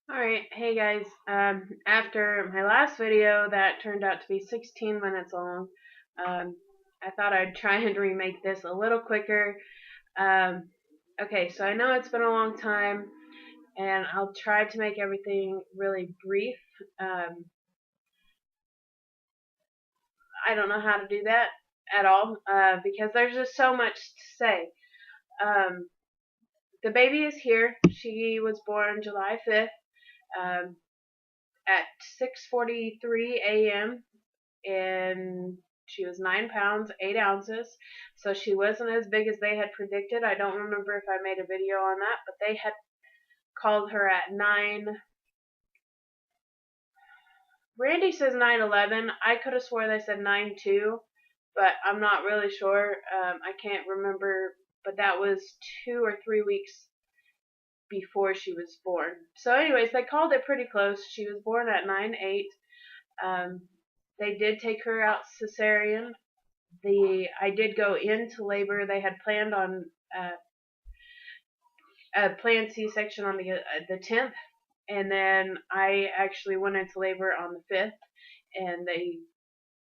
Alright, hey guys. After my last video that turned out to be 16 minutes long, I thought I'd try and remake this a little quicker. Okay, so I know it's been a long time, and I'll try to make everything really brief. Um, I don't know how to do that at all, because there's just so much to say. Um, the baby is here. She was born July 5th. Um, at 6:43 a.m. and she was 9 pounds 8 ounces. So she wasn't as big as they had predicted. I don't remember if I made a video on that, but they had called her at 9. Randy says 9:11. I could have swore they said 9:2, but I'm not really sure. I can't remember, but that was 2 or 3 weeks before she was born. So, anyways, they called it pretty close. She was born at 9:08. Um, they did take her out cesarean. I did go into labor. They had planned on a planned C-section on the 10th, and then I actually went into labor on the 5th, and they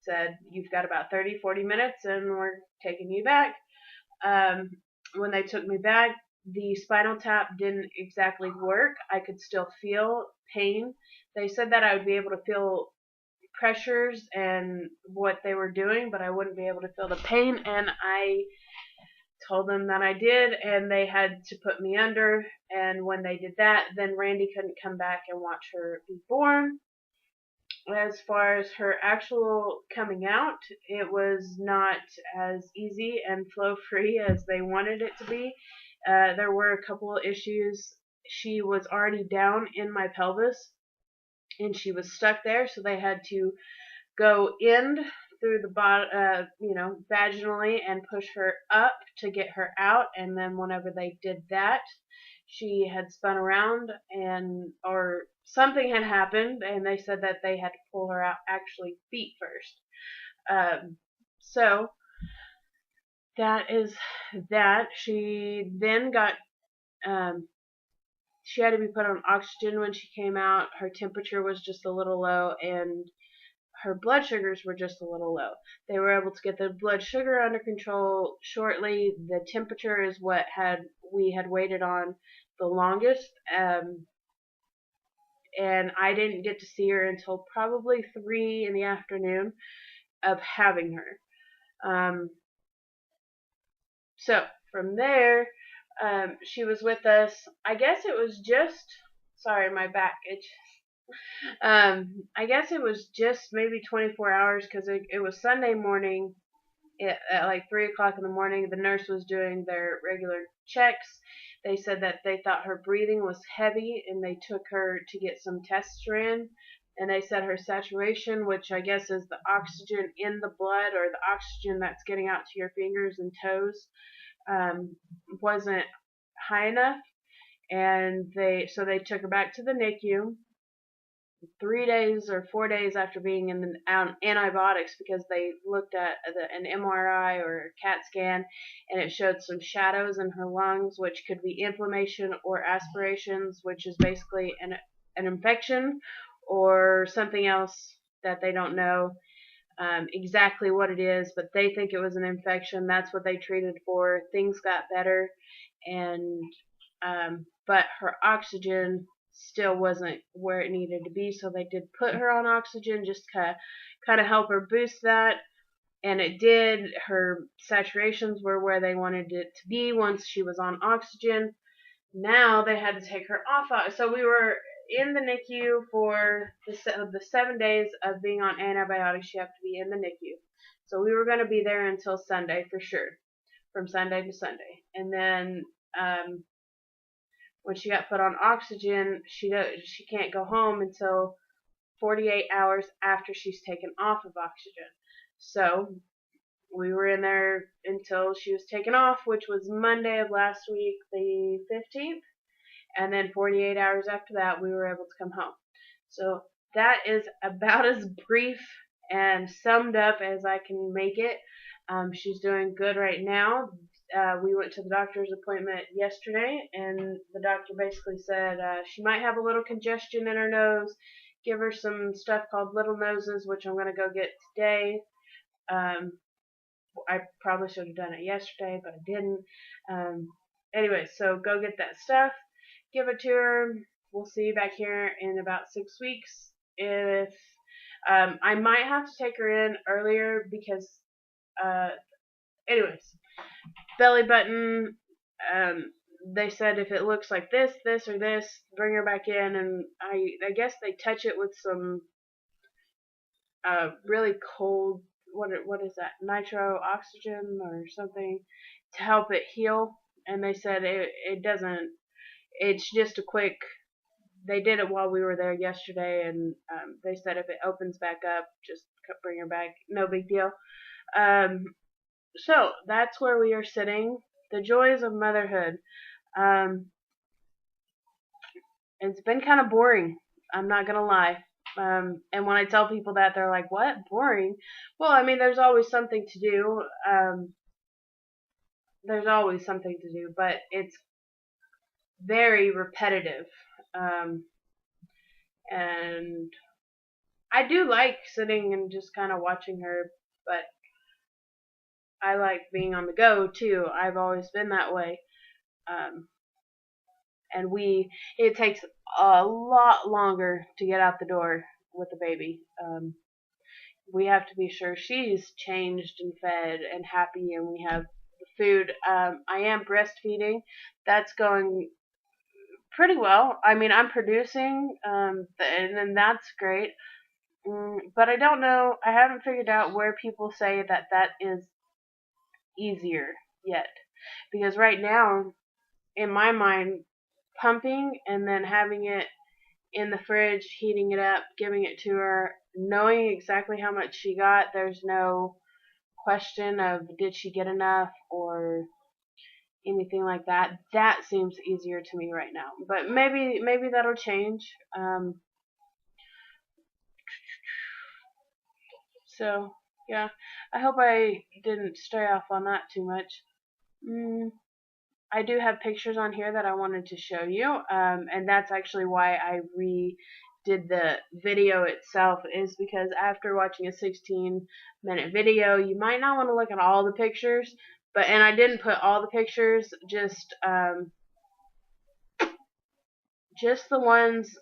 said you've got about 30-40 minutes, and we're taking you back. Um, when they took me back, the spinal tap didn't exactly work. I could still feel pain. They said that I would be able to feel pressures and what they were doing, but I wouldn't be able to feel the pain, and I told them that I did, and they had to put me under, and when they did that, then Randy couldn't come back and watch her be born. As far as her actual coming out, it was not as easy and flow-free as they wanted it to be. There were a couple of issues. She was already down in my pelvis, and she was stuck there, so they had to go in through the bottom, vaginally and push her up to get her out. And then whenever they did that, she had spun around or something had happened, and they said that they had to pull her out actually feet first. So that is that. She then got she had to be put on oxygen when she came out. Her temperature was just a little low, and her blood sugars were just a little low. They were able to get the blood sugar under control shortly. The temperature is what we had waited on the longest, and I didn't get to see her until probably 3 in the afternoon of having her. So from there, she was with us. I guess it was just, sorry, my back itch. I guess it was just maybe 24 hours because it was Sunday morning at like 3 o'clock in the morning. The nurse was doing their regular checks. They said that they thought her breathing was heavy, and they took her to get some tests ran. And they said her saturation, which I guess is the oxygen in the blood or the oxygen that's getting out to your fingers and toes, wasn't high enough. And they took her back to the NICU 3 days or 4 days after being in antibiotics, because they looked at an MRI or a CAT scan, and it showed some shadows in her lungs, which could be inflammation or aspirations, which is basically an infection or something else that they don't know exactly what it is, but they think it was an infection. That's what they treated for. Things got better, and but her oxygen still wasn't where it needed to be, so they did put her on oxygen just to kind of help her boost that, and it did. Her saturations were where they wanted it to be once she was on oxygen. Now they had to take her off. So we were in the NICU for the 7 days of being on antibiotics. You have to be in the NICU. So we were going to be there until Sunday for sure, from Sunday to Sunday. And then when she got put on oxygen, she can't go home until 48 hours after she's taken off of oxygen. So we were in there until she was taken off, which was Monday of last week, the 15th. And then 48 hours after that, we were able to come home. So that is about as brief and summed up as I can make it. She's doing good right now. we went to the doctor's appointment yesterday, and the doctor basically said she might have a little congestion in her nose. Give her some stuff called little noses, which I'm going to go get today. Um, I probably should have done it yesterday, but I didn't. Anyway, so go get that stuff. Give it to her. We'll see you back here in about 6 weeks. If I might have to take her in earlier because, anyways, belly button. They said if it looks like this, this, or this, bring her back in, and I guess they touch it with some really cold. What is that? Nitro oxygen or something to help it heal. And they said it doesn't. It's just a quick. They did it while we were there yesterday, and they said if it opens back up, just bring her back. No big deal. So that's where we are sitting. The joys of motherhood. Um, it's been kind of boring. I'm not gonna lie. And when I tell people that, they're like, "What? Boring?" Well, I mean, there's always something to do. There's always something to do, but it's very repetitive. And I do like sitting and just kind of watching her, but I like being on the go too. I've always been that way. Um, and it takes a lot longer to get out the door with the baby. We have to be sure she's changed and fed and happy, and we have the food. I am breastfeeding. That's going pretty well. I mean, I'm producing, and that's great. But I don't know. I haven't figured out where people say that is easier yet, because right now, in my mind, pumping and then having it in the fridge, heating it up, giving it to her, knowing exactly how much she got. There's no question of did she get enough or anything like that. That seems easier to me right now. But maybe that'll change. So yeah, I hope I didn't stray off on that too much. I do have pictures on here that I wanted to show you, and that's actually why I redid the video itself, is because after watching a 16-minute video, you might not want to look at all the pictures, and I didn't put all the pictures, just the ones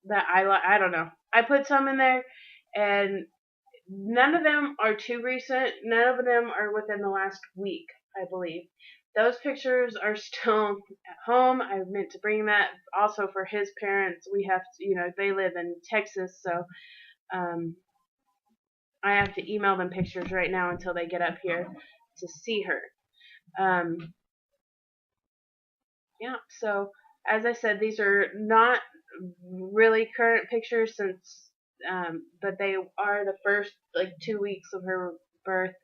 that I like. I don't know. I put some in there, and none of them are too recent. None of them are within the last week, I believe. Those pictures are still at home. I meant to bring that also for his parents. We have to, they live in Texas, so I have to email them pictures right now until they get up here to see her. Yeah, so as I said, these are not really current pictures but they are the first 2 weeks of her birth.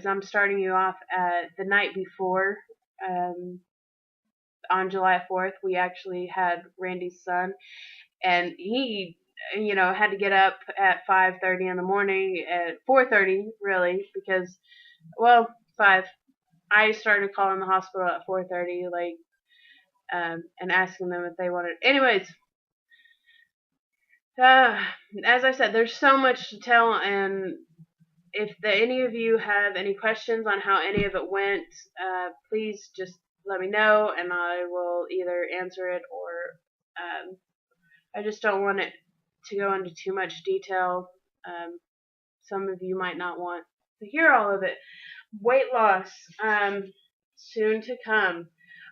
I'm starting you off at the night before. On July 4th, we actually had Randy's son, and he, had to get up at 5:30 in the morning, at 4:30 really, because, 5. I started calling the hospital at 4:30, and asking them if they wanted. Anyways, as I said, there's so much to tell, and if any of you have any questions on how any of it went, please just let me know, and I will either answer it or I just don't want it to go into too much detail. Some of you might not want to hear all of it. Weight loss, soon to come.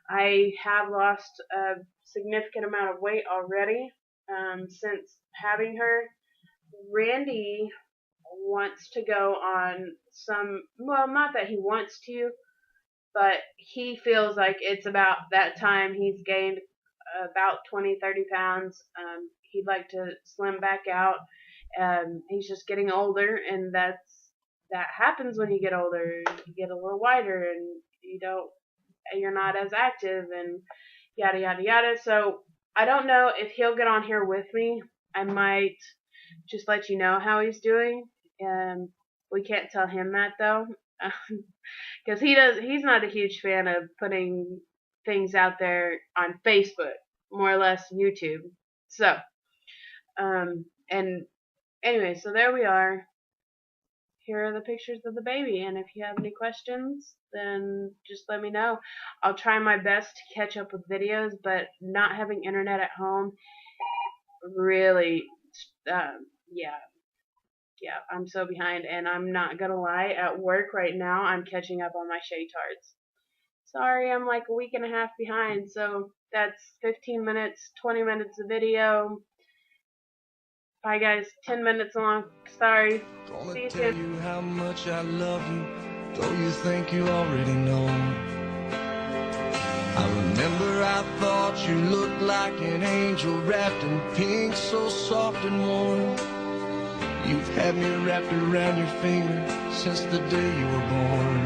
I have lost a significant amount of weight already since having her. Randy wants to go on not that he wants to, but he feels like it's about that time. He's gained about 20-30 pounds. He'd like to slim back out. He's just getting older, and that happens when you get older. You get a little wider, and you're not as active, and yada yada yada. So I don't know if he'll get on here with me. I might just let you know how he's doing. We can't tell him that though, because he's not a huge fan of putting things out there on Facebook, more or less YouTube. So, and anyway, so there we are. Here are the pictures of the baby, and if you have any questions, then just let me know. I'll try my best to catch up with videos, but not having internet at home really, yeah, I'm so behind, and I'm not gonna lie, at work right now, I'm catching up on my shaytards. Sorry, I'm like a week and a half behind, so that's 15 minutes, 20 minutes of video. Bye guys, 10 minutes long. Sorry. See you soon. Tell you how much I love you, though you think you already know. I remember I thought you looked like an angel wrapped in pink, so soft and warm. You've had me wrapped around your finger since the day you were born.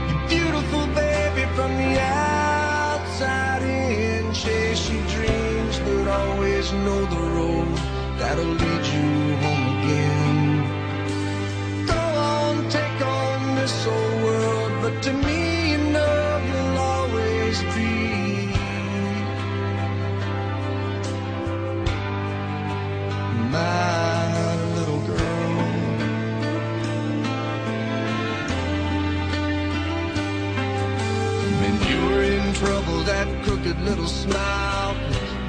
You're beautiful, baby, from the outside in. Chase your dreams, but always know the road that'll lead you home again. Go on, take on this old world, but to me, you know you'll always be my little girl. When you were in trouble, that crooked little smile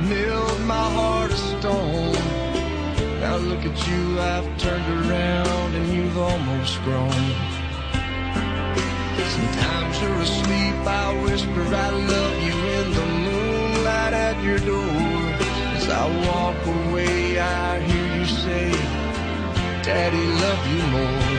milled my heart of stone. Now look at you, I've turned around and you've almost grown. Sometimes you're asleep, I whisper I love you in the moonlight at your door. As I walk away, I hear you say, Daddy, love you more.